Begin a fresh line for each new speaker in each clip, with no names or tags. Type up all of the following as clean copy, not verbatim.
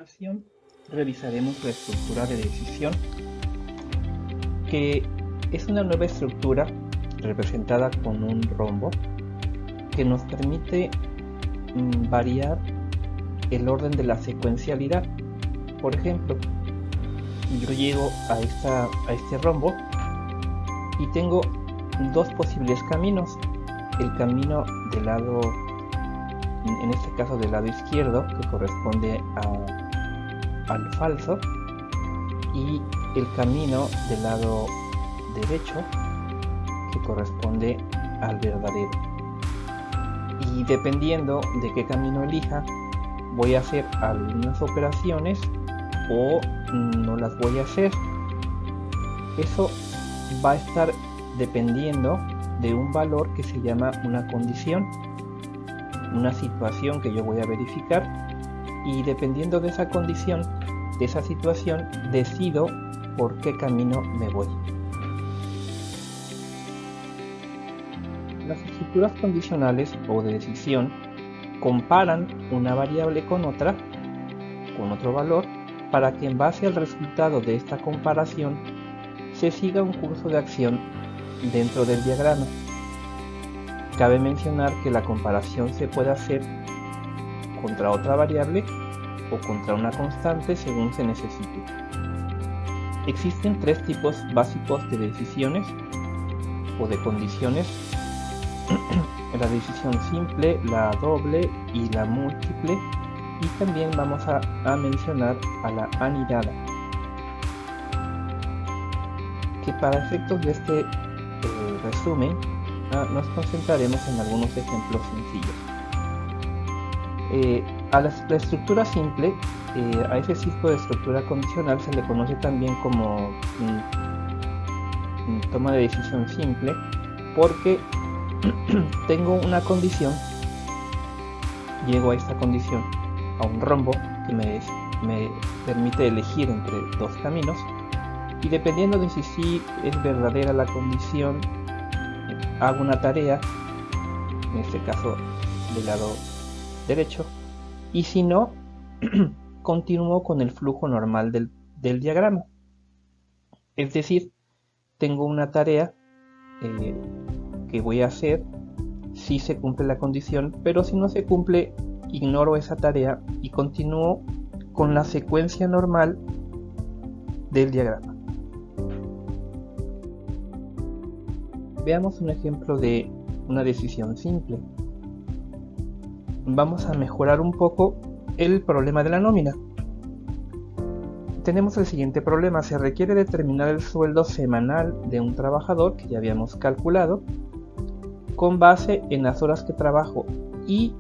continuación revisaremos la estructura de decisión, que es una nueva estructura representada con un rombo que nos permite variar el orden de la secuencialidad. Por ejemplo, yo llego a este rombo y tengo dos posibles caminos. El camino del lado, en este caso del lado izquierdo, que corresponde al falso, y el camino del lado derecho, que corresponde al verdadero. Y dependiendo de qué camino elija, voy a hacer algunas operaciones o no las voy a hacer. Eso va a estar dependiendo de un valor que se llama una condición, una situación que yo voy a verificar, y dependiendo de esa condición, de esa situación, decido por qué camino me voy. Las estructuras condicionales o de decisión comparan una variable con otra, con otro valor, para que en base al resultado de esta comparación se siga un curso de acción dentro del diagrama. Cabe mencionar que la comparación se puede hacer contra otra variable o contra una constante según se necesite. Existen tres tipos básicos de decisiones o de condiciones: la decisión simple, la doble y la múltiple, y también vamos a mencionar a la anidada, que para efectos de este resumen nos concentraremos en algunos ejemplos sencillos. A la estructura simple, a ese tipo de estructura condicional se le conoce también como toma de decisión simple, porque tengo una condición, llego a esta condición, a un rombo que me permite elegir entre dos caminos, y dependiendo de si sí es verdadera la condición, hago una tarea, en este caso del lado derecho, y si no, continúo con el flujo normal del diagrama. Es decir, tengo una tarea que voy a hacer si se cumple la condición, pero si no se cumple, ignoro esa tarea y continúo con la secuencia normal del diagrama. Veamos un ejemplo de una decisión simple. Vamos a mejorar un poco el problema de la nómina. Tenemos el siguiente problema: se requiere determinar el sueldo semanal de un trabajador que ya habíamos calculado con base en las horas que trabajo y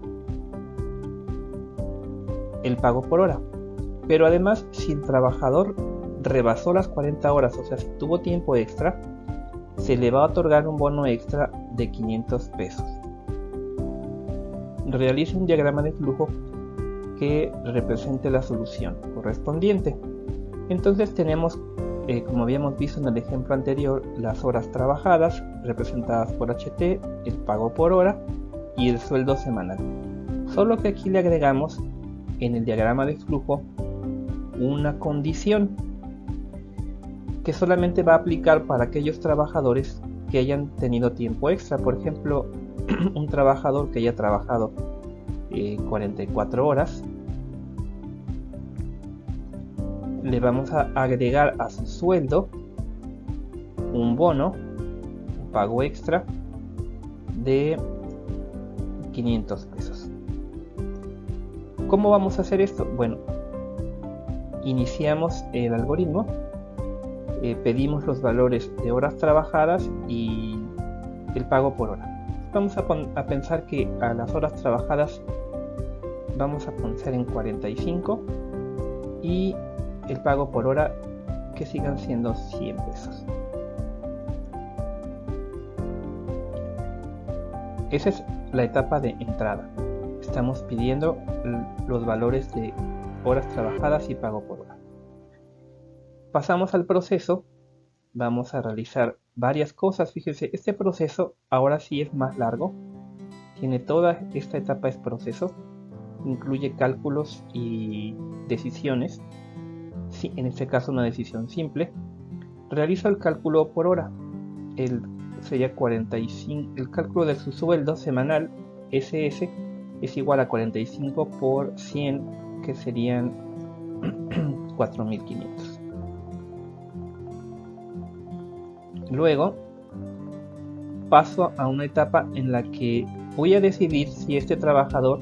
el pago por hora. Pero además, si el trabajador rebasó las 40 horas, o sea, si tuvo tiempo extra, se le va a otorgar un bono extra de 500 pesos. Realice un diagrama de flujo que represente la solución correspondiente. Entonces tenemos, como habíamos visto en el ejemplo anterior, las horas trabajadas representadas por HT, el pago por hora y el sueldo semanal. Solo que aquí le agregamos en el diagrama de flujo una condición que solamente va a aplicar para aquellos trabajadores que hayan tenido tiempo extra. Por ejemplo, un trabajador que haya trabajado 44 horas, le vamos a agregar a su sueldo un bono, un pago extra de 500 pesos. ¿Cómo vamos a hacer esto? Bueno, iniciamos el algoritmo, pedimos los valores de horas trabajadas y el pago por hora. Vamos a pensar que a las horas trabajadas vamos a poner en 45 y el pago por hora que sigan siendo 100 pesos. Esa es la etapa de entrada. Estamos pidiendo los valores de horas trabajadas y pago por hora. Pasamos al proceso. Vamos a realizar varias cosas. Fíjense, este proceso ahora sí es más largo. Tiene toda esta etapa es proceso. incluye cálculos y decisiones. Sí, en este caso una decisión simple. Realizo el cálculo por hora. Sería 45, el cálculo de su sueldo semanal SS es igual a 45 por 100, que serían 4.500. Luego paso a una etapa en la que voy a decidir si este trabajador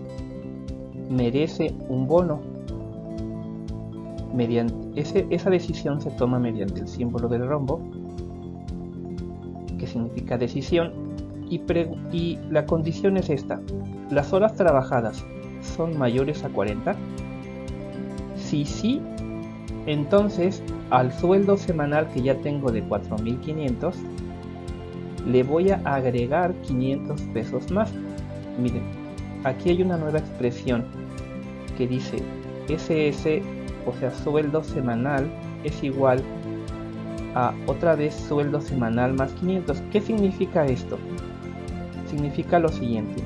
merece un bono. Esa decisión se toma mediante el símbolo del rombo, que significa decisión, y la condición es esta: ¿las horas trabajadas son mayores a 40? Si sí, entonces al sueldo semanal que ya tengo de 4.500 le voy a agregar 500 pesos más. Miren, aquí hay una nueva expresión que dice SS, o sea, sueldo semanal, es igual a otra vez sueldo semanal más 500. ¿Qué significa esto? Significa lo siguiente: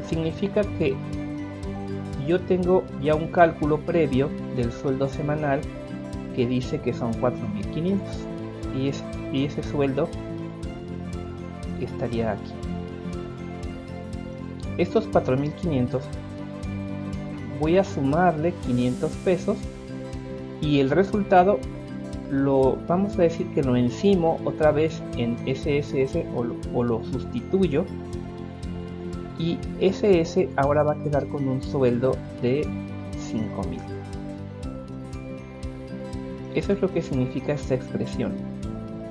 significa que yo tengo ya un cálculo previo del sueldo semanal que dice que son 4.500 y ese sueldo estaría aquí. Estos 4.500 voy a sumarle 500 pesos y el resultado vamos a decir que lo encimo otra vez en SSS o lo sustituyo, y SS ahora va a quedar con un sueldo de 5.000. Eso es lo que significa esta expresión.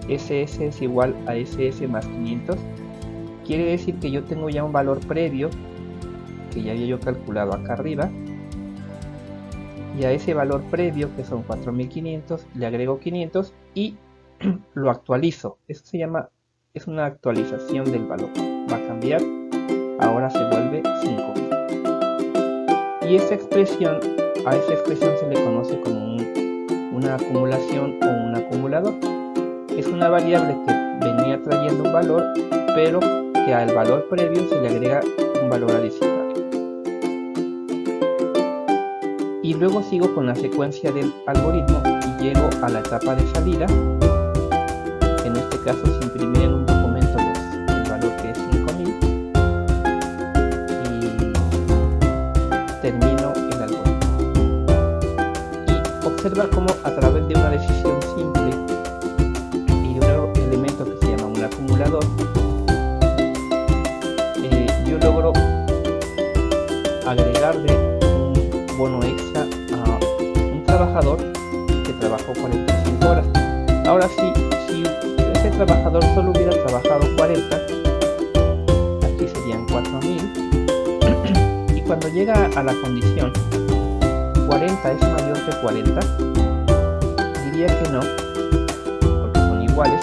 SS es igual a SS más 500. Quiere decir que yo tengo ya un valor previo que ya había yo calculado acá arriba, y a ese valor previo, que son 4.500, le agrego 500 y lo actualizo. Eso se llama, es una actualización del valor. Va a cambiar, ahora se vuelve 5.000. Y a esa expresión se le conoce como una acumulación o un acumulador. Es una variable que venía trayendo un valor, pero que al valor previo se le agrega un valor adicional. Y luego sigo con la secuencia del algoritmo y llego a la etapa de salida. En este caso se imprime en un documento el valor que es 5.000 y termino el algoritmo. Y observa cómo a través de una decisión simple y de un elemento que se llama un acumulador, yo logro agregarle un bono extra a un trabajador que trabajó 45 horas. Ahora sí, si ese trabajador solo hubiera trabajado 40, aquí serían 4.000, y cuando llega a la condición 40 es mayor que 40, diría que no, porque son iguales,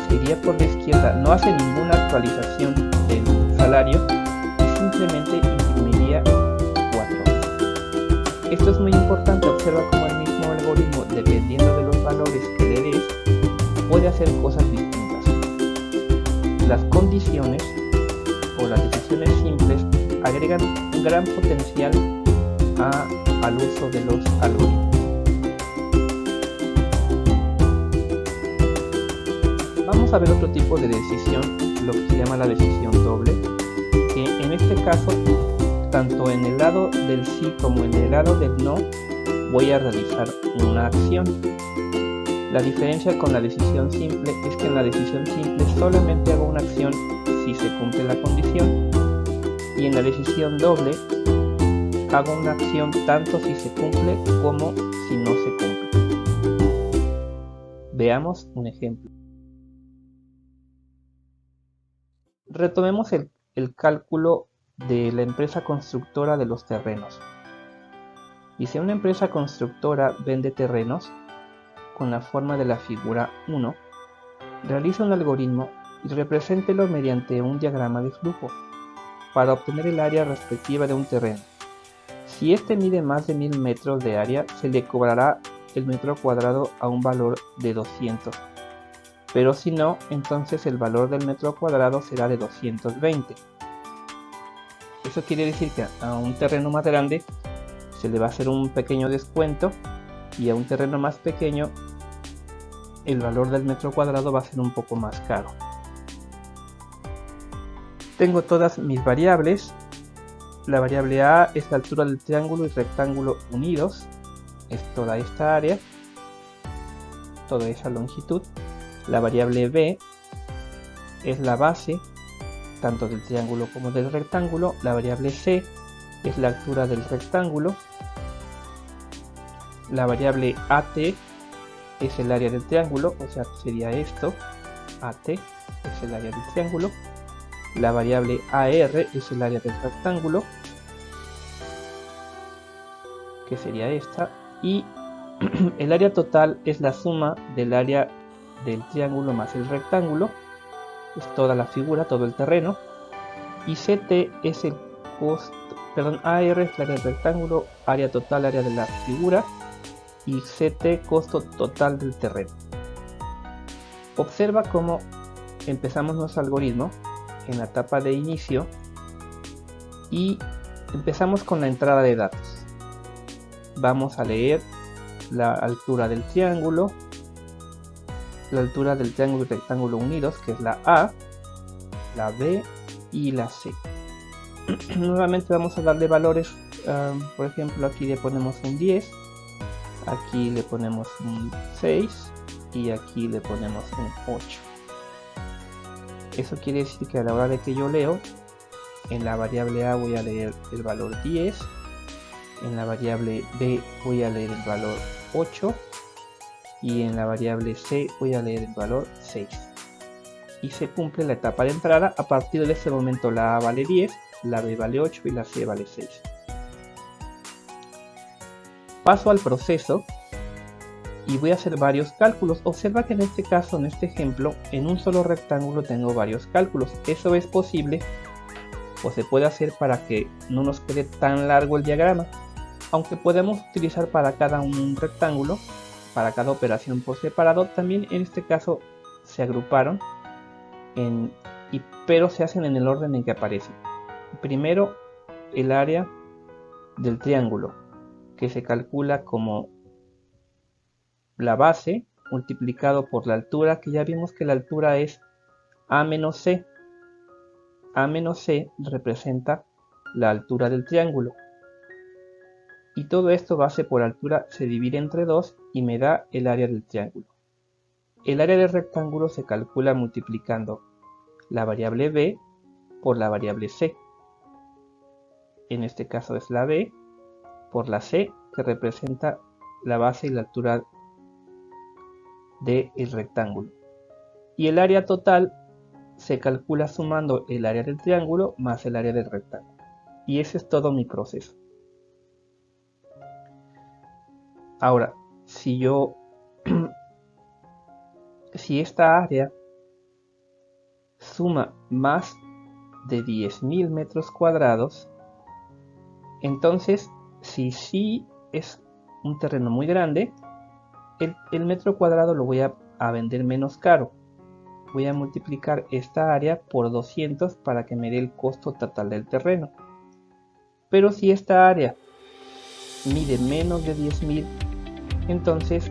se iría por la izquierda, no hace ninguna actualización del salario y simplemente imprimiría 4. Esto es muy importante. Observa cómo el mismo algoritmo, dependiendo de los valores que le des, puede hacer cosas distintas. Las condiciones o las decisiones simples agregan un gran potencial al uso de los algoritmos. Vamos a ver otro tipo de decisión, lo que se llama la decisión doble, que en este caso, tanto en el lado del sí como en el lado del no, voy a realizar una acción. La diferencia con la decisión simple es que en la decisión simple solamente hago una acción si se cumple la condición, y en la decisión doble hago una acción tanto si se cumple como si no se cumple. Veamos un ejemplo. Retomemos el cálculo de la empresa constructora de los terrenos. Dice: una empresa constructora vende terrenos con la forma de la figura 1. Realiza un algoritmo y represéntelo mediante un diagrama de flujo para obtener el área respectiva de un terreno. Si este mide más de 1.000 metros de área, se le cobrará el metro cuadrado a un valor de 200. Pero si no, entonces el valor del metro cuadrado será de 220. Eso quiere decir que a un terreno más grande se le va a hacer un pequeño descuento y a un terreno más pequeño el valor del metro cuadrado va a ser un poco más caro. Tengo todas mis variables. La variable A es la altura del triángulo y rectángulo unidos, es toda esta área, toda esa longitud. La variable B es la base tanto del triángulo como del rectángulo. La variable C es la altura del rectángulo. La variable AT es el área del triángulo, o sea, sería esto. AT es el área del triángulo. La variable AR es el área del rectángulo, que sería esta. Y el área total es la suma del área del triángulo más el rectángulo. Es toda la figura, todo el terreno. Y CT es el costo, perdón, AR es el área del rectángulo, área total, área de la figura. Y CT, costo total del terreno. Observa cómo empezamos nuestro algoritmo en la etapa de inicio y empezamos con la entrada de datos. Vamos a leer la altura del triángulo, la altura del triángulo y rectángulo unidos, que es la A, la B y la C. Nuevamente vamos a darle valores, por ejemplo aquí le ponemos un 10, aquí le ponemos un 6 y aquí le ponemos un 8. Eso quiere decir que a la hora de que yo leo, en la variable A voy a leer el valor 10, en la variable B voy a leer el valor 8 y en la variable C voy a leer el valor 6. Y se cumple la etapa de entrada. A partir de ese momento la A vale 10, la B vale 8 y la C vale 6. Paso al proceso y voy a hacer varios cálculos. Observa que en este caso, en este ejemplo, en un solo rectángulo tengo varios cálculos. Eso es posible o se puede hacer para que no nos quede tan largo el diagrama, aunque podemos utilizar para cada un rectángulo, para cada operación por separado. También en este caso se agruparon, pero se hacen en el orden en que aparecen. Primero el área del triángulo, que se calcula como la base multiplicado por la altura, que ya vimos que la altura es A menos C. A menos C representa la altura del triángulo. Y todo esto base por altura se divide entre 2 y me da el área del triángulo. El área del rectángulo se calcula multiplicando la variable B por la variable C. En este caso es la B por la C, que representa la base y la altura del rectángulo. Y el área total se calcula sumando el área del triángulo más el área del rectángulo. Y ese es todo mi proceso. Ahora, si esta área suma más de 10.000 metros cuadrados, entonces si sí es un terreno muy grande, el metro cuadrado lo voy a vender menos caro. Voy a multiplicar esta área por 200 para que me dé el costo total del terreno. Pero si esta área mide menos de 10.000, entonces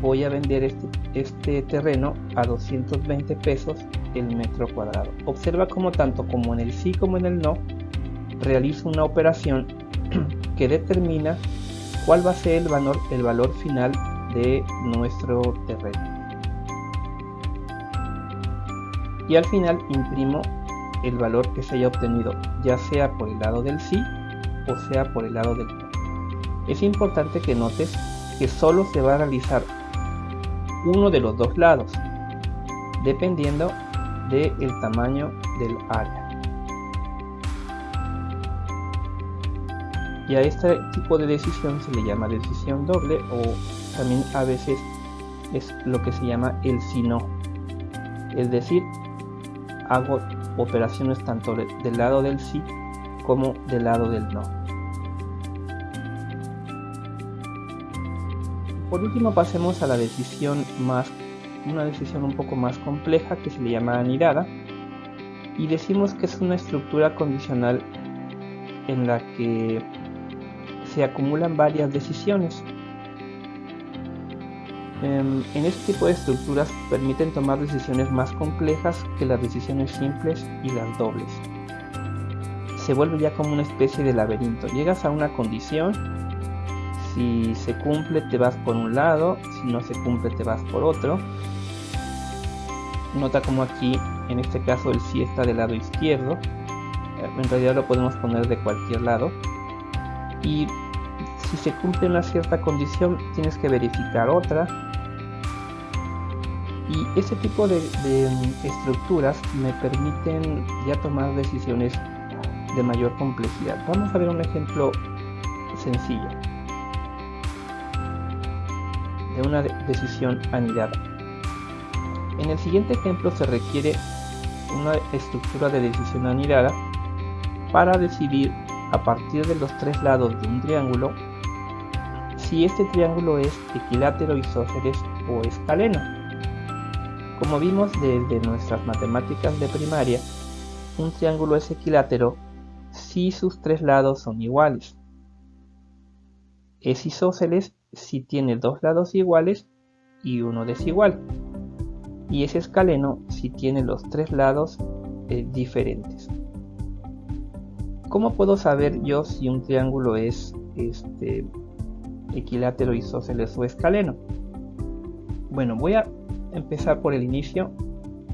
voy a vender este terreno a 220 pesos el metro cuadrado. Observa cómo tanto como en el sí como en el no realizo una operación que determina cuál va a ser el valor final de nuestro terreno. Y al final imprimo el valor que se haya obtenido, ya sea por el lado del sí o sea por el lado del no. Es importante que notes que solo se va a realizar uno de los dos lados, dependiendo del tamaño del área. Y a este tipo de decisión se le llama decisión doble, o también a veces es lo que se llama el sí no. Es decir, hago operaciones tanto del lado del sí como del lado del no. Por último, pasemos a la decisión una decisión un poco más compleja, que se le llama anidada. y decimos que es una estructura condicional en la que se acumulan varias decisiones. En este tipo de estructuras permiten tomar decisiones más complejas que las decisiones simples y las dobles. Se vuelve ya como una especie de laberinto. Llegas a una condición, si se cumple te vas por un lado, si no se cumple te vas por otro. Nota como aquí, en este caso el sí está del lado izquierdo, en realidad lo podemos poner de cualquier lado. Y si se cumple una cierta condición tienes que verificar otra. Y ese tipo de estructuras me permiten ya tomar decisiones de mayor complejidad. Vamos a ver un ejemplo sencillo de una decisión anidada. En el siguiente ejemplo se requiere una estructura de decisión anidada para decidir a partir de los tres lados de un triángulo si este triángulo es equilátero, isósceles o escaleno. Como vimos desde nuestras matemáticas de primaria, un triángulo es equilátero si sus tres lados son iguales. Es isósceles si tiene dos lados iguales y uno desigual. Y es escaleno si tiene los tres lados diferentes. ¿Cómo puedo saber yo si un triángulo es equilátero, isósceles o escaleno? Bueno, voy a empezar por el inicio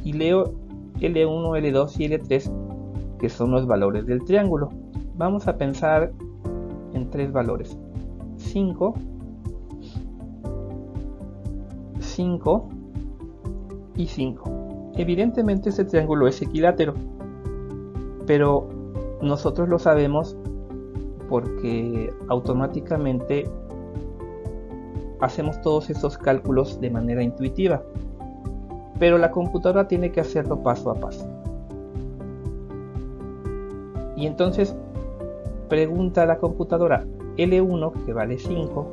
y leo L1, L2 y L3, que son los valores del triángulo. Vamos a pensar en tres valores: 5, 5 y 5. Evidentemente este triángulo es equilátero, pero nosotros lo sabemos porque automáticamente hacemos todos esos cálculos de manera intuitiva, pero la computadora tiene que hacerlo paso a paso. Y entonces pregunta a la computadora: L1, que vale 5,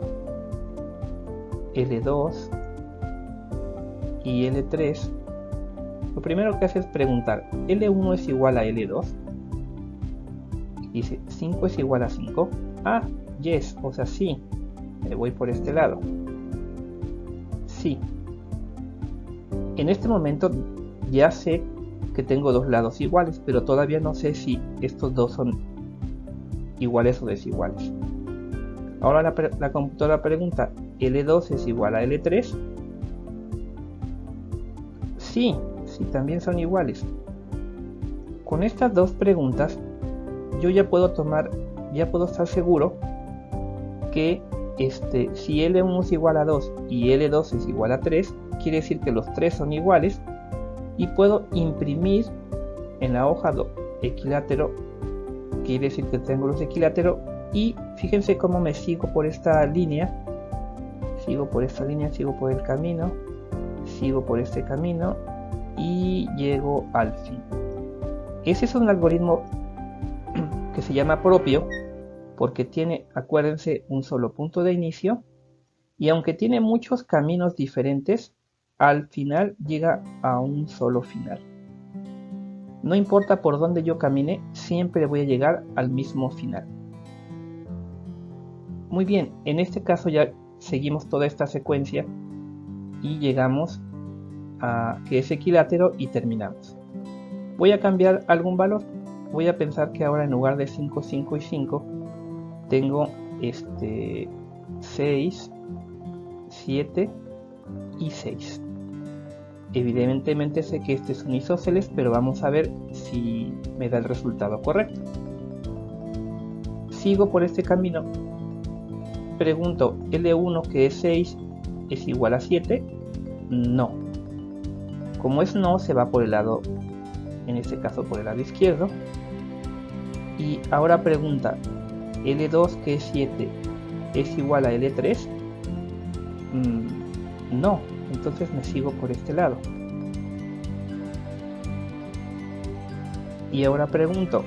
L2 y L3. Lo primero que hace es preguntar: L1 es igual a L2. Dice 5 es igual a 5. Ah, yes, o sea, sí. Me voy por este lado. Sí. En este momento ya sé que tengo dos lados iguales, pero todavía no sé si estos dos son iguales o desiguales. Ahora la computadora pregunta: ¿L2 es igual a L3? Sí, sí, también son iguales. Con estas dos preguntas yo ya puedo estar seguro que si L1 es igual a 2 y L2 es igual a 3, quiere decir que los tres son iguales, y puedo imprimir en la hoja equilátero, quiere decir que el triángulo es equilátero. Y fíjense cómo me sigo por esta línea, sigo por el camino, sigo por este camino y llego al fin. Ese es un algoritmo que se llama propio porque tiene, acuérdense, un solo punto de inicio, y aunque tiene muchos caminos diferentes, al final llega a un solo final. No importa por dónde yo camine, siempre voy a llegar al mismo final. Muy bien, en este caso ya seguimos toda esta secuencia y llegamos a que es equilátero y terminamos. Voy a cambiar algún valor. Voy a pensar que ahora en lugar de 5, 5 y 5 tengo 6, 7 y 6. Evidentemente sé que este es un isósceles, pero vamos a ver si me da el resultado correcto. Sigo por este camino. Pregunto: L1, que es 6, ¿es igual a 7? No. Como es no, se va por el lado, en este caso por el lado izquierdo. Y ahora pregunta: L2, que es 7, ¿es igual a L3? No. Entonces me sigo por este lado. Y ahora pregunto: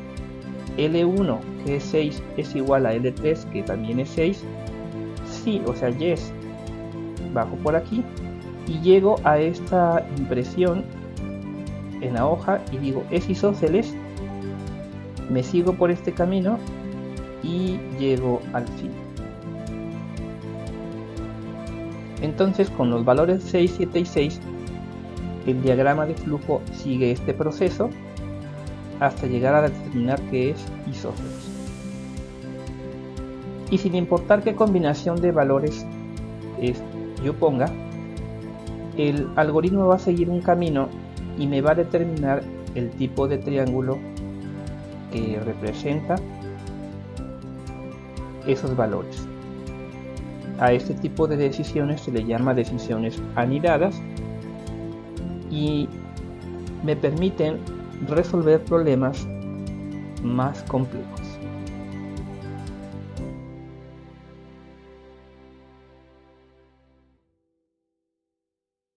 L1, que es 6, ¿es igual a L3, que también es 6? Sí, o sea, yes. Bajo por aquí y llego a esta impresión en la hoja y digo es isósceles, me sigo por este camino y llego al fin. Entonces con los valores 6, 7 y 6 el diagrama de flujo sigue este proceso hasta llegar a determinar que es isósceles. Y sin importar qué combinación de valores yo ponga, el algoritmo va a seguir un camino y me va a determinar el tipo de triángulo que representa esos valores. A este tipo de decisiones se le llama decisiones anidadas y me permiten resolver problemas más complejos.